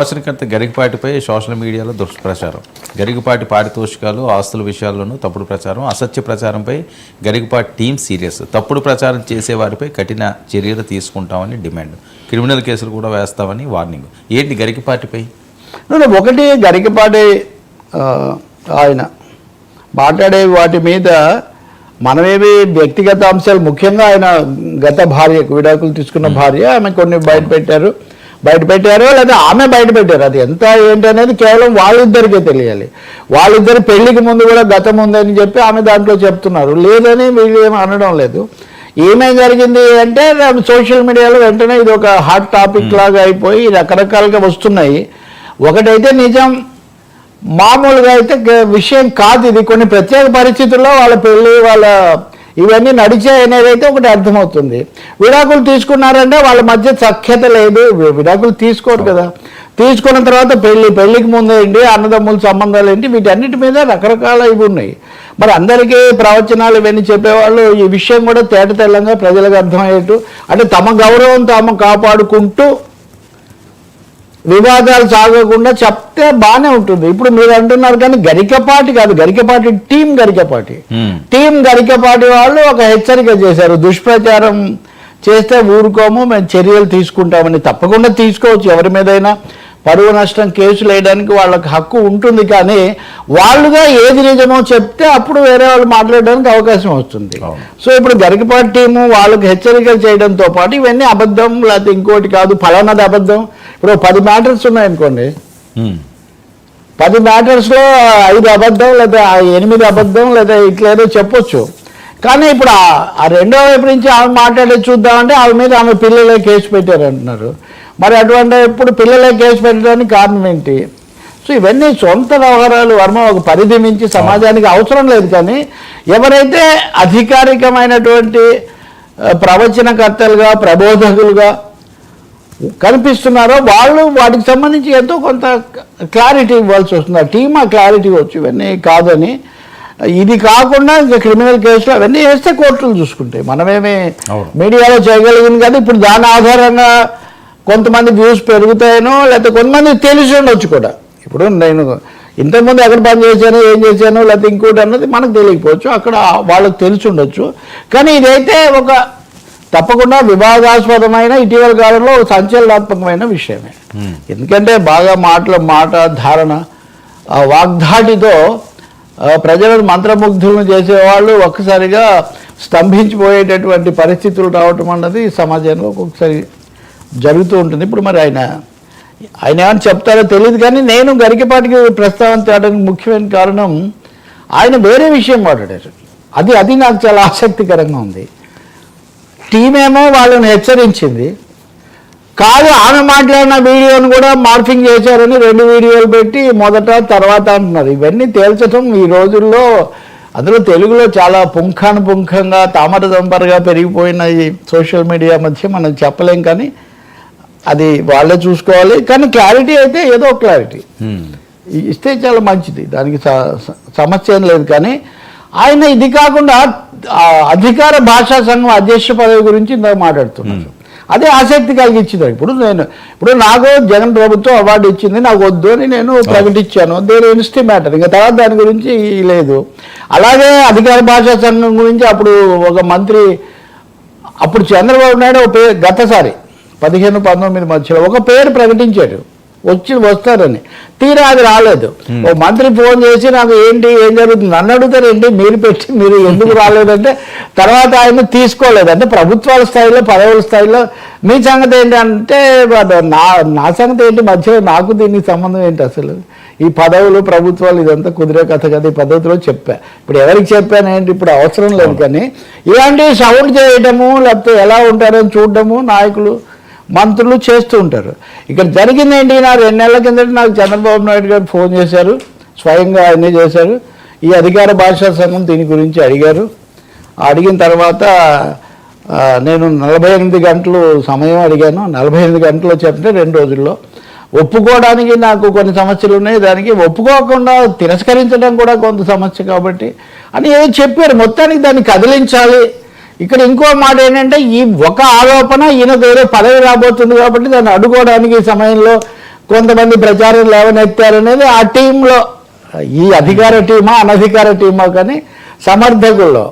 ప్రశ్నకర్త గరికపాటిపై social మీడియాలో దుష్ప్రచారం. గరికపాటి పారితోషికాలు, ఆస్తుల విషయాల్లోనూ తప్పుడు ప్రచారం, అసత్య ప్రచారంపై గరికపాటి టీం సీరియస్. తప్పుడు ప్రచారం చేసేవారిపై కఠిన చర్యలు తీసుకుంటామని డిమాండ్. క్రిమినల్ కేసులు కూడా వేస్తామని వార్నింగ్. ఏంటి గరికపాటిపై? ఒకటి, గరికపాటి ఆయన మాట్లాడే వాటి మీద మనమేమి వ్యక్తిగత అంశాలు, ముఖ్యంగా ఆయన గత భార్యకు విడాకులు తీసుకున్న భార్య, ఆమె కొన్ని బయటపెట్టారో లేదా ఆమె బయటపెట్టారు. అది ఎంత ఏంటి అనేది కేవలం వాళ్ళిద్దరికే తెలియాలి. వాళ్ళిద్దరు పెళ్లికి ముందు కూడా గతం ఉందని చెప్పి ఆమె దాంట్లో చెప్తున్నారు. లేదని వీళ్ళు ఏమి అనడం లేదు. ఏమేం జరిగింది అంటే సోషల్ మీడియాలో వెంటనే ఇది ఒక హాట్ టాపిక్ లాగా అయిపోయి రకరకాలుగా వస్తున్నాయి. ఒకటైతే నిజం, మామూలుగా అయితే విషయం కాదు ఇది. కొన్ని ప్రత్యేక పరిస్థితుల్లో వాళ్ళ పెళ్ళి, వాళ్ళ ఇవన్నీ నడిచాయి అనేది అయితే ఒకటి అర్థమవుతుంది. విడాకులు తీసుకున్నారంటే వాళ్ళ మధ్య సఖ్యత లేదు. విడాకులు తీసుకోరు కదా. తీసుకున్న తర్వాత పెళ్ళికి ముందు ఏంటి, అన్నదమ్ముల సంబంధాలు ఏంటి, వీటన్నిటి మీద రకరకాల ఇవి ఉన్నాయి. మరి అందరికీ ప్రవచనాలు ఇవన్నీ చెప్పేవాళ్ళు ఈ విషయం కూడా తేటతెల్లంగా ప్రజలకు అర్థమయ్యేట్టు, అంటే తమ గౌరవం తాము కాపాడుకుంటూ వివాదాలు సాగకుండా చెప్తే బాగానే ఉంటుంది. ఇప్పుడు మీరు అంటున్నారు కానీ గరికపాటి కాదు, గరికపాటి టీం గరికపాటి వాళ్ళు ఒక హెచ్చరిక చేశారు. దుష్ప్రచారం చేస్తే ఊరుకోము, మేము చర్యలు తీసుకుంటామని. తప్పకుండా తీసుకోవచ్చు, ఎవరి మీదైనా పరువు నష్టం కేసులు వేయడానికి వాళ్ళకి హక్కు ఉంటుంది. కానీ వాళ్ళుగా ఏది నిజమో చెప్తే అప్పుడు వేరే వాళ్ళు మాట్లాడడానికి అవకాశం వస్తుంది. సో ఇప్పుడు గరికపాటి టీము వాళ్ళకి హెచ్చరికలు చేయడంతో పాటు ఇవన్నీ అబద్ధం, లేకపోతే ఇంకోటి కాదు, ఫలానాది అబద్ధం. ఇప్పుడు 10 మ్యాటర్స్ ఉన్నాయనుకోండి, 10 మ్యాటర్స్లో 5 అబద్ధం, లేదా 8 అబద్ధం, లేదా ఇట్లేదో చెప్పొచ్చు. కానీ ఇప్పుడు ఆ రెండో వైపు నుంచి ఆమె మాట్లాడేది చూద్దామంటే ఆమె మీద ఆమె పిల్లలే కేసు పెట్టారంటున్నారు. మరి అటువంటి ఇప్పుడు పిల్లలే కేసు పెట్టడానికి కారణం ఏంటి? సో ఇవన్నీ సొంత వ్యవహారాలు. వర్మ ఒక పరిధి మించి సమాజానికి అవసరం లేదు. కానీ ఎవరైతే అధికారికమైనటువంటి ప్రవచనకర్తలుగా, ప్రబోధకులుగా కనిపిస్తున్నారో వాళ్ళు వాటికి సంబంధించి ఎంతో కొంత క్లారిటీ ఇవ్వాల్సి వస్తుంది. ఆ టీమ్ ఆ క్లారిటీ ఇవ్వచ్చు, ఇవన్నీ కాదని. ఇది కాకుండా ఇంకా క్రిమినల్ కేసులు అవన్నీ వేస్తే కోర్టులు చూసుకుంటాయి. మనమేమి మీడియాలో చేయగలిగింది కదా. ఇప్పుడు దాని ఆధారంగా కొంతమంది వ్యూస్ పెరుగుతాయనో, లేకపోతే కొంతమంది తెలిసి ఉండొచ్చు కూడా. ఇప్పుడు నేను ఇంతకుముందు ఎక్కడ పని చేశాను, ఏం చేశాను, లేకపోతే ఇంకోటి అన్నది మనకు తెలియకపోవచ్చు, అక్కడ వాళ్ళకి తెలిసి ఉండొచ్చు. కానీ ఇదైతే ఒక తప్పకుండా వివాదాస్పదమైన, ఇటీవల కాలంలో సంచలనాత్మకమైన విషయమే. ఎందుకంటే బాగా మాట ధారణ, వాగ్దాటితో ప్రజలను మంత్రముగ్ధులను చేసేవాళ్ళు ఒక్కసారిగా స్తంభించిపోయేటటువంటి పరిస్థితులు రావటం అన్నది సమాజంలో ఒక్కొక్కసారి జరుగుతూ ఉంటుంది. ఇప్పుడు మరి ఆయన ఏమని చెప్తారో తెలియదు. కానీ నేను గరికపాటికి ప్రస్తావన తేవడానికి ముఖ్యమైన కారణం ఆయన వేరే విషయం మాట్లాడారు. అది నాకు చాలా ఆసక్తికరంగా ఉంది. టీమేమో వాళ్ళని హెచ్చరించింది కాదు, ఆమె మాట్లాడిన వీడియోను కూడా మార్ఫింగ్ చేశారని 2 వీడియోలు పెట్టి మొదట తర్వాత అంటున్నారు. ఇవన్నీ తేల్చడం ఈ రోజుల్లో, అందులో తెలుగులో చాలా పుంఖానుపుంఖంగా తామరదంపరగా పెరిగిపోయిన ఈ సోషల్ మీడియా మధ్య మనం చెప్పలేం. కానీ అది వాళ్ళే చూసుకోవాలి. కానీ క్లారిటీ అయితే ఏదో క్లారిటీ ఇస్తే చాలా మంచిది, దానికి సమస్య ఏం లేదు. కానీ ఆయన ఇది కాకుండా అధికార భాషా సంఘం అధ్యక్ష పదవి గురించి ఇందాక మాట్లాడుతున్నారు. అదే ఆసక్తి కలిగించింది. ఇప్పుడు నాకు జగన్ ప్రభుత్వం అవార్డు ఇచ్చింది, నాకు వద్దు అని నేను ప్రకటించాను. దేని ఇన్స్టీ మ్యాటర్, ఇంకా తర్వాత దాని గురించి లేదు. అలాగే అధికార భాషా సంఘం గురించి అప్పుడు ఒక మంత్రి, అప్పుడు చంద్రబాబు నాయుడు ఒక పేరు, గతసారి 15-19 మధ్యలో ఒక పేరు ప్రకటించాడు, వస్తారని. తీరా అది రాలేదు. ఓ మంత్రి ఫోన్ చేసి నాకు ఏం జరుగుతుంది నన్ను అడుగుతారేంటి, మీరు ఎందుకు రాలేదంటే తర్వాత ఆయన తీసుకోలేదు. అంటే ప్రభుత్వాల స్థాయిలో, పదవుల స్థాయిలో మీ సంగతి ఏంటి అంటే, నా సంగతి ఏంటి, మధ్యలో నాకు దీనికి సంబంధం ఏంటి, అసలు ఈ పదవులు ప్రభుత్వాలు ఇదంతా కుదిరే కథ కదా, ఈ పద్ధతిలో చెప్పా. ఇప్పుడు ఎవరికి చెప్పాను ఏంటి, ఇప్పుడు అవసరం లేదు. కానీ ఇలాంటి సౌండ్ చేయటము, లేకపోతే ఎలా ఉంటారని చూడటము నాయకులు, మంత్రులు చేస్తూ ఉంటారు. ఇక్కడ జరిగింది ఏంటి, నా 2 నెలల కిందట నాకు చంద్రబాబు నాయుడు గారు ఫోన్ చేశారు, స్వయంగా ఆయనే చేశారు. ఈ అధికార భాషా సంఘం దీని గురించి అడిగారు. అడిగిన తర్వాత నేను 48 గంటలు సమయం అడిగాను. 48 గంటలు చెప్తే 2 రోజుల్లో ఒప్పుకోవడానికి నాకు కొన్ని సమస్యలు ఉన్నాయి, దానికి ఒప్పుకోకుండా తిరస్కరించడం కూడా కొంత సమస్య కాబట్టి అని ఏదో చెప్పారు. మొత్తానికి దాన్ని కదిలించాలి. ఇక్కడ ఇంకో మాట ఏంటంటే, ఈ ఒక ఆరోపణ ఈయనకు వేరే పదవి రాబోతుంది కాబట్టి దాన్ని అడ్డుకోవడానికి ఈ సమయంలో కొంతమంది ప్రచారం లేవనెత్తారనేది ఆ టీంలో, ఈ అధికార టీమా అనధికార టీమా కానీ సమర్థకుల్లో.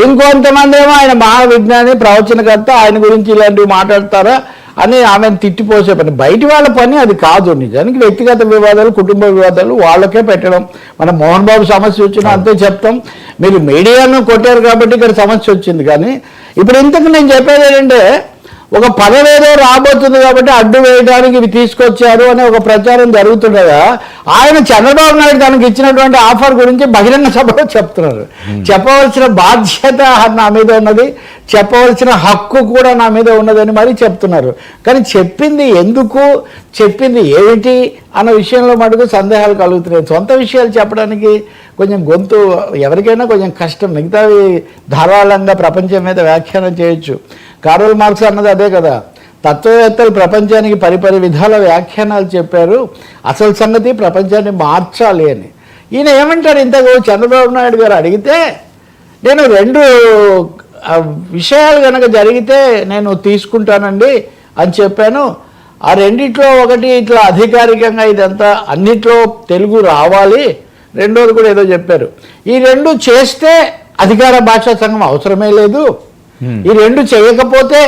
ఇంకొంతమంది ఏమో ఆయన మహావిజ్ఞాని, ప్రవచనకర్త, ఆయన గురించి ఇలాంటివి మాట్లాడతారా అని ఆమెను తిట్టిపోసే పని. బయటి వాళ్ళ పని అది కాదు. నిజానికి వ్యక్తిగత వివాదాలు, కుటుంబ వివాదాలు వాళ్ళకే పెట్టడం. మన మోహన్ బాబు సమస్య వచ్చినా అంతే చెప్తాం. మీరు మీడియాను కొట్టారు కాబట్టి ఇక్కడ సమస్య వచ్చింది. కానీ ఇప్పుడు ఇంతకు నేను చెప్పేది ఏంటంటే, ఒక పదవి ఏదో రాబోతుంది కాబట్టి అడ్డు వేయడానికి ఇవి తీసుకొచ్చారు అనే ఒక ప్రచారం జరుగుతుండగా ఆయన చంద్రబాబు నాయుడు తనకు ఇచ్చినటువంటి ఆఫర్ గురించి బహిరంగ సభలో చెప్తున్నారు. చెప్పవలసిన బాధ్యత నా మీద ఉన్నది, చెప్పవలసిన హక్కు కూడా నా మీద ఉన్నదని మరి చెప్తున్నారు. కానీ చెప్పింది ఎందుకు, చెప్పింది ఏమిటి అన్న విషయంలో మటుకు సందేహాలు కలుగుతున్నాయి. సొంత విషయాలు చెప్పడానికి కొంచెం గొంతు ఎవరికైనా కొంచెం కష్టం. మిగతావి ధారాళంగా ప్రపంచం మీద వ్యాఖ్యానం చేయొచ్చు. కారల్ మార్క్స్ అన్నది అదే కదా, తత్వవేత్తలు ప్రపంచానికి పరిపరి విధాల వ్యాఖ్యానాలు చెప్పారు, అసలు సంగతి ప్రపంచాన్ని మార్చాలి అని. ఈయన ఏమంటారు, ఇంతకు చంద్రబాబు నాయుడు గారు అడిగితే నేను 2 విషయాలు కనుక జరిగితే నేను తీసుకుంటానండి అని చెప్పాను. ఆ రెండిట్లో ఒకటి ఇట్లా అధికారికంగా ఇదంతా అన్నిట్లో తెలుగు రావాలి, రెండోది కూడా ఏదో చెప్పారు. ఈ 2 చేస్తే అధికార భాషా సంఘం అవసరమే లేదు, ఈ 2 చేయకపోతే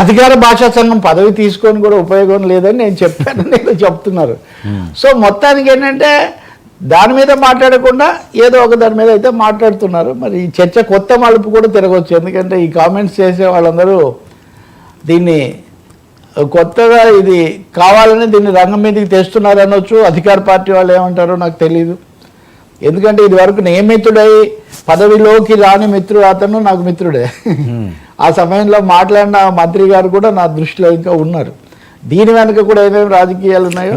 అధికార భాషా సంఘం పదవి తీసుకొని కూడా ఉపయోగం లేదని నేను చెప్పానని ఏదో చెప్తున్నారు. సో మొత్తానికి ఏంటంటే దాని మీద మాట్లాడకుండా ఏదో ఒక దాని మీద అయితే మాట్లాడుతున్నారు. మరి ఈ చర్చ కొత్త మలుపు కూడా తిరగవచ్చు. ఎందుకంటే ఈ కామెంట్స్ చేసే వాళ్ళందరూ దీన్ని కొత్తగా ఇది కావాలని దీన్ని రంగం మీదకి తెస్తున్నారు అనొచ్చు. అధికార పార్టీ వాళ్ళు ఏమంటారో నాకు తెలియదు. ఎందుకంటే ఇది వరకు నియమితుడై పదవిలోకి రాని మిత్రుడు అతను నాకు మిత్రుడే. ఆ సమయంలో మాట్లాడిన మంత్రి గారు కూడా నా దృష్టిలో ఇంకా ఉన్నారు. దీని వెనక కూడా ఏమేమి రాజకీయాలు ఉన్నాయో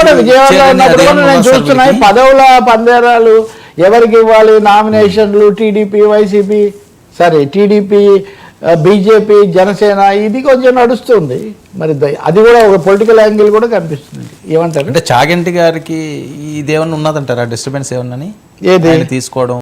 కూడా విజయవాడలో ఉన్నప్పుడు కూడా నేను చూస్తున్నాయి. పదవుల పందేరాలు, ఎవరికి ఇవ్వాలి నామినేషన్లు, TDP, YCP, TDP, BJP, Janasena, ఇది కొంచెం నడుస్తుంది. మరి అది కూడా ఒక పొలిటికల్ యాంగిల్ కూడా కనిపిస్తుంది. ఏమంటారు? అంటే చాగంటి గారికి ఇదేమన్నా ఉన్నదంటారా, డిస్టర్బెన్స్ ఏమన్నా ఏది తీసుకోవడం?